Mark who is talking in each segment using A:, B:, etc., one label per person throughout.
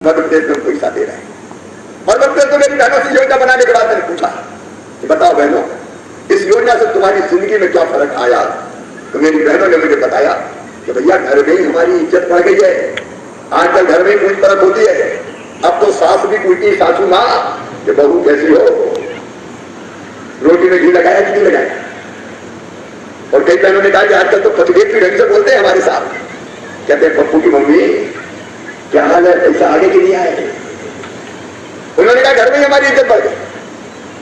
A: मध्य प्रदेश में पैसा दे रहे हैं। और मध्य प्रदेश मेरी बहनों से योजना बनाने के बाद मैंने पूछा कि बताओ बहनों, इस योजना से तुम्हारी जिंदगी में क्या फर्क आया? तो मेरी बहनों ने मुझे बताया कि भैया घर में ही हमारी इज्जत बढ़ गई है। आजकल घर में कुछ फर्क होती है। अब तो सास भी पूछती, सासू माँ कि बहू कैसी हो, रोटी में घी लगाया कि नहीं लगाया? और कई बहनों ने कहा कि आजकल तो पतिदेव की ढंग से बोलते हैं हमारे साथ, कहते हैं पप्पू की मम्मी क्या हाल है, पैसा आगे के लिए आए? उन्होंने कहा घर में ही हमारी इज्जत बढ़ गई।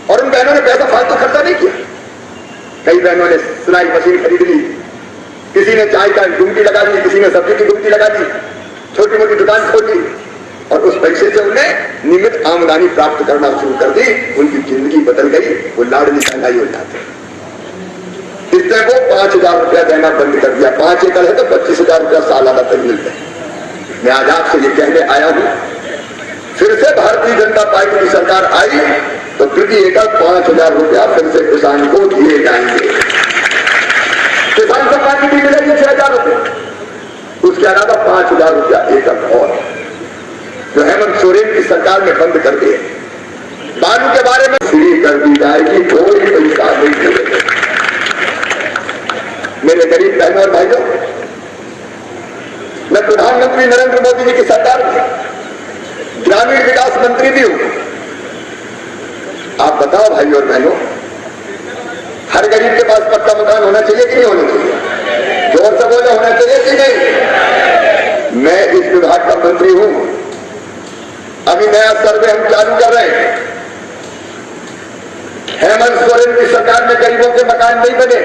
A: और उन बहनों ने पैसा फालतू खर्चा नहीं किया। कई बहनों ने सिलाई मशीन खरीद ली, किसी ने चाय का गुमटी लगा दी, किसी ने सब्जी की गुमटी लगा दी, छोटी मोटी दुकान खोल ली और उस पैसे से उन्हें नियमित आमदनी प्राप्त करना शुरू कर दी। उनकी जिंदगी बदल गई। वो लाडली महंगाई हो जाते। इसने वो 5,000 रुपया देना बंद कर दिया। 5 एकड़ है तो 25,000 रुपया सालाना तक मिलता है। मैं आज आपसे ये कहने आया हूं, फिर से भारतीय जनता पार्टी की सरकार आई तो प्रति एकड़ 5,000 रुपया फिर से किसान को दिए जाएंगे। किसान सम्मान निधि मिलेगी 6,000 रुपये, उसके अलावा 5,000 रुपया एकड़ और जो हेमंत सोरेन की सरकार ने बंद कर दिए। बालू के बारे में फ्री कर दी जाएगी, कोई पैसा नहीं मिलेगा। मेरे गरीब बहनों और भाइयों, मैं प्रधानमंत्री नरेंद्र मोदी जी की सरकार में ग्रामीण विकास मंत्री भी हूं। आप बताओ भाइयों और बहनों, हर गरीब के पास पक्का मकान होना चाहिए कि नहीं होना चाहिए? जोर से बोले, होना चाहिए कि नहीं? मैं इस विभाग का मंत्री हूं। अभी नया सर्वे हम चालू कर रहे हैं। हेमंत सोरेन की सरकार में गरीबों के मकान नहीं बने।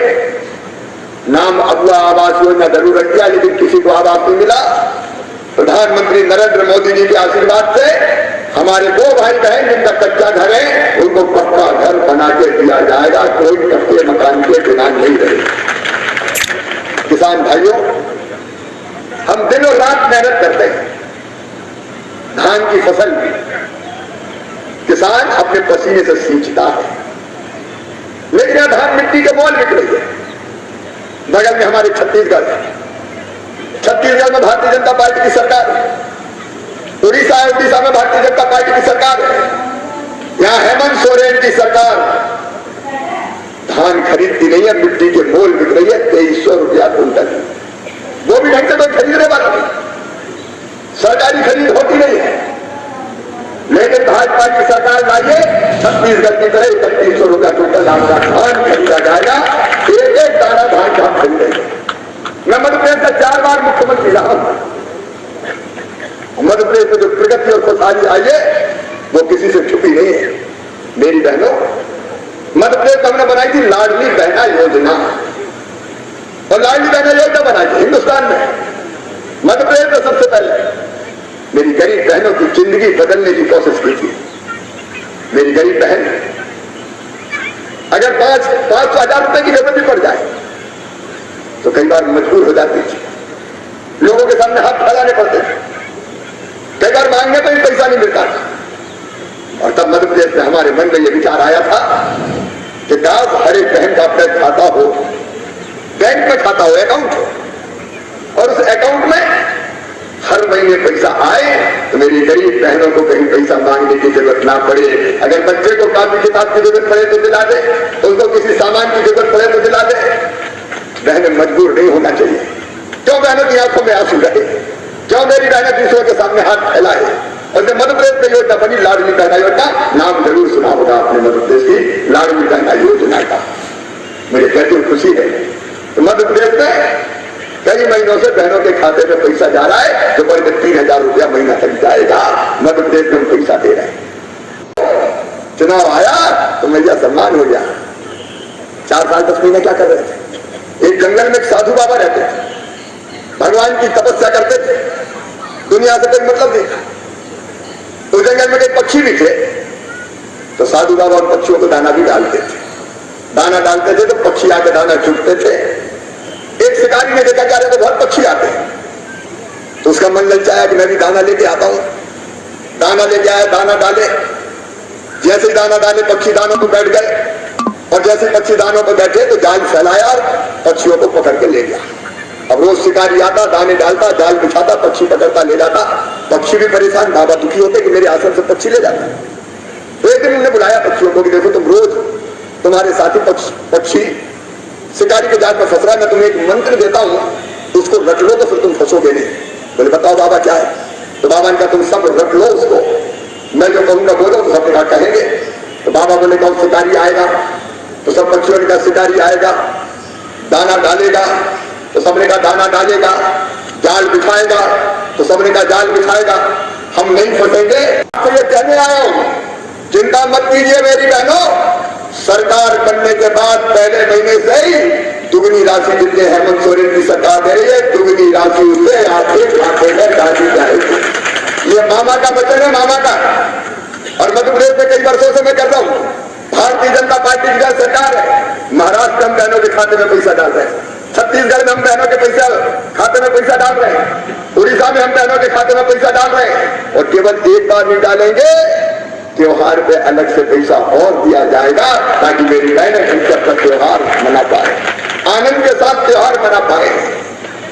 A: नाम अगुआ आवास योजना जरूर रख दिया, लेकिन किसी को आवास नहीं मिला। प्रधानमंत्री नरेंद्र मोदी जी के आशीर्वाद से हमारे 2 भाई बहन जिनका कच्चा घर है उनको पक्का घर बना के दिया जाएगा। कोई कच्चे मकान के बिना नहीं रहे। किसान भाइयों, हम दिन और रात मेहनत करते हैं। धान की फसल भी किसान अपने पसीने से सींचता है, लेकिन यह धान मिट्टी के मोल बिक रही है। बगल में हमारे छत्तीसगढ़ में भारतीय जनता पार्टी की सरकार है। उड़ीसा में भारतीय जनता पार्टी की सरकार है। यहां हेमंत सोरेन की सरकार धान खरीदती नहीं है, मिट्टी के मोल बिक रही है 2300 रुपया कुंटल। वो भी ढंग से तो खरीदने वाला नहीं, सरकारी खरीद होती नहीं है। लेकिन भाजपा की सरकार लाइए, छत्तीसगढ़ की तरह 3100 रुपया कुंटल आपका धान खरीदा जाएगा। एक एक दाना धान का खरीदेंगे। मैं मध्य प्रदेश से 4 बार मुख्यमंत्री रहा हूं। मध्य प्रदेश में जो प्रगति और खुशहाली आई है वो किसी से छुपी नहीं है। मेरी बहनों, मध्य प्रदेश में हमने बनाई थी लाडली बहना योजना। और लाडली बहना योजना बनाई थी हिंदुस्तान में, मध्य प्रदेश में सबसे पहले। मेरी गरीब बहनों की जिंदगी बदलने की कोशिश की थी। मेरी गरीब बहन अगर 5,000 रुपए की जरूरत भी पड़ जाए तो कई बार मजबूर हो जाती थी। लोगों के सामने हाथ फैलाने पड़ते थे, कई बार मांगने पर भी पैसा नहीं मिलता था। और तब मध्य प्रदेश में हमारे मन में यह विचार आया था कि काश हर एक बहन का अपना खाता हो, बैंक में खाता हो, अकाउंट हो, और उस अकाउंट में हर महीने पैसा आए तो मेरी गरीब बहनों को कहीं पैसा मांगने की जरूरत ना पड़े। अगर बच्चे को कापी किताब की जरूरत पड़े तो दिला दे, उनको किसी सामान की जरूरत पड़े तो दिला दे। बहनें मजबूर नहीं होना चाहिए। क्यों बहनों की आंखों में आंसू रहे? क्यों मेरी बहनें दूसरों के सामने हाथ फैलाए? और जब मध्य प्रदेश की योजना बनी लाडली बहना योजना, नाम जरूर सुना होगा आपने मध्य प्रदेश की लाडली बहना योजना का। मुझे कहती हुई खुशी है तो मध्य प्रदेश में कई महीनों से बहनों के खाते में पैसा जा रहा है, जो बढ़कर 3,000 रुपया महीना तक जाएगा। मध्य प्रदेश में हम पैसा दे रहे हैं। चुनाव आया तो मैया सम्मान हो गया। 4 साल 10 महीने क्या कर रहे थे? एक जंगल में एक साधु बाबा रहते थे, भगवान की तपस्या करते थे, दुनिया से कोई मतलब नहीं था। उस जंगल में कई पक्षी भी थे तो साधु बाबा उन पक्षियों को दाना भी डालते थे। दाना डालते थे तो पक्षी आके दाना चुगते थे। एक शिकारी ने देखा तो बहुत पक्षी आते हैं, तो उसका मन ललचाया कि मैं भी दाना लेके आता हूं। दाना लेके आया, दाना डाले। जैसे ही दाना डाले पक्षी दानों पर बैठ गए, और जैसे पक्षी दानों पर बैठे तो जाल फैलाया और पक्षियों को पकड़ के ले गया। अब रोज शिकारी आता, दाने डालता, जाल बिछाता, पक्षी पकड़ता ले जाता। पक्षी भी परेशान, बाबा दुखी होते कि मेरे आश्रम से पक्षी ले जाता। तो एक दिन उन्होंने बुलाया पक्षियों को कि देखो तुम रोज तुम्हारे साथी पक्षी शिकारी के जाल में फंस रहा है, मैं तुम्हें एक मंत्र देता हूं, उसको रट लो तो फिर तुम फंसोगे नहीं। बोले बताओ बाबा क्या है? तो बाबा ने कहा तुम सब रट लो उसको, मैं जो कहूंगा बोलो तो सब जगह कहेंगे। तो बाबा बोले कहो शिकारी आएगा, तो सब पक्षियों ने कहा शिकारी आएगा, दाना डालेगा, तो सबने कहा दाना डालेगा, जाल बिछाएगा, तो सबने कहा जाल बिछाएगा, हम नहीं फंसेंगे। तो ये कहने आया हूं, चिंता मत कीजिए मेरी बहनों, सरकार बनने के बाद पहले महीने से ही दुगनी राशि जितने हेमंत सोरेन की सरकार दे रही है, दुगनी राशि उससे आपके खाते में डाली जाएगी। ये मामा का वचन है, मामा का। और मध्य प्रदेश में कई वर्षों से मैं कर रहा हूं, भारतीय जनता पार्टी की सरकार है, महाराष्ट्र हम बहनों के खाते में पैसा डाल रहे हैं, छत्तीसगढ़ में हम बहनों के पैसा खाते में पैसा डाल रहे हैं, उड़ीसा में हम बहनों के खाते में पैसा डाल रहे हैं। और केवल एक बार नहीं डालेंगे, त्योहार पे अलग से पैसा और दिया जाएगा ताकि मेरी बहनें ढंग अपना त्योहार मना पाए, आनंद के साथ त्योहार मना पाए।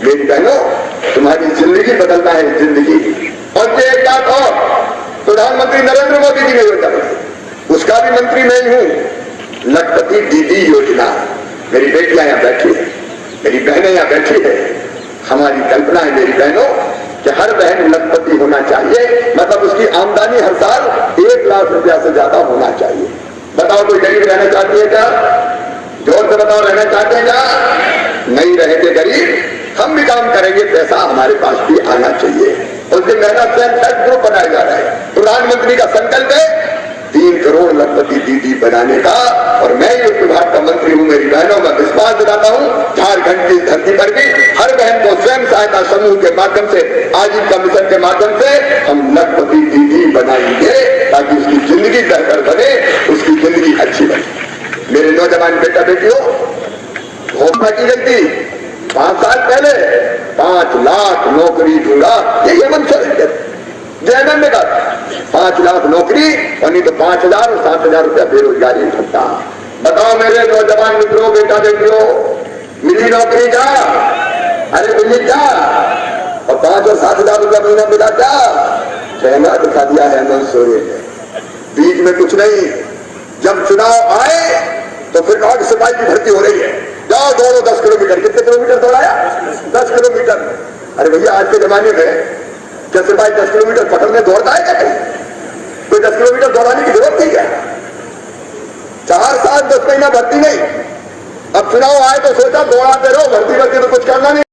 A: मेरी बहनों, तुम्हारी जिंदगी बदलना है, जिंदगी। और ये एक बात और, प्रधानमंत्री नरेंद्र मोदी जी ने योजना, उसका भी मंत्री मैं ही हूं, लखपति दीदी योजना। मेरी बेटियां यहां बैठी है, मेरी बहनें यहां बैठी है, हमारी कल्पना है मेरी बहनों कि हर बहन लखपति होना चाहिए, मतलब उसकी आमदनी हर साल 1 लाख रुपया से ज्यादा होना चाहिए। बताओ कोई गरीब रहना चाहती है क्या? जोर से बताओ, रहना चाहते हैं क्या? नहीं रहेंगे गरीब, हम भी काम करेंगे, पैसा हमारे पास भी आना चाहिए। उस दिन मेरा सेल्फ हेल्प ग्रुप बनाया जा रहा है, प्रधानमंत्री का संकल्प है 3 करोड़ लखपति दीदी बनाने का। और मैं ही उस विभाग का मंत्री हूं। मेरी बहनों, मैं विश्वास दिलाता हूं, झारखंड की धरती पर भी हर बहन को स्वयं सहायता समूह के माध्यम से, आजीविका मिशन के माध्यम से हम लखपति दीदी बनाएंगे ताकि उसकी जिंदगी बेहतर बने, उसकी जिंदगी अच्छी बने। मेरे नौजवान बेटा बेटियों, घोषणा की गई थी 5 साल पहले 5 लाख नौकरी दूंगा, ये हेमंत सोरेन जयनन ने कहा 5 लाख नौकरी, और नहीं तो 5,000 और 7,000 रुपया बेरोजगारी भत्ता। बताओ मेरे नौजवान मित्रों, बेटा बेटियों, मिली नौकरी क्या? अरे मिली क्या? और 5 और 7,000 रुपया महीना मिला क्या? चेहरा दिखा दिया है हेमंत सोरेन ने। बीच में कुछ नहीं, जब चुनाव आए तो फिर कहा कि सिपाही की भर्ती हो रही है, जाओ दौड़ो 10 किलोमीटर। कितने किलोमीटर दौड़ाया? 10 किलोमीटर। अरे भैया, आज के जमाने में क्या सिपाही 10 किलोमीटर पकड़ने दौड़ता है क्या? कहीं कोई 10 किलोमीटर दौड़ाने की जरूरत नहीं है। 4 साल 10 महीना भर्ती नहीं, अब चुनाव आए तो सोचा दौड़ाते रहो, भर्ती करके तो कुछ करना नहीं।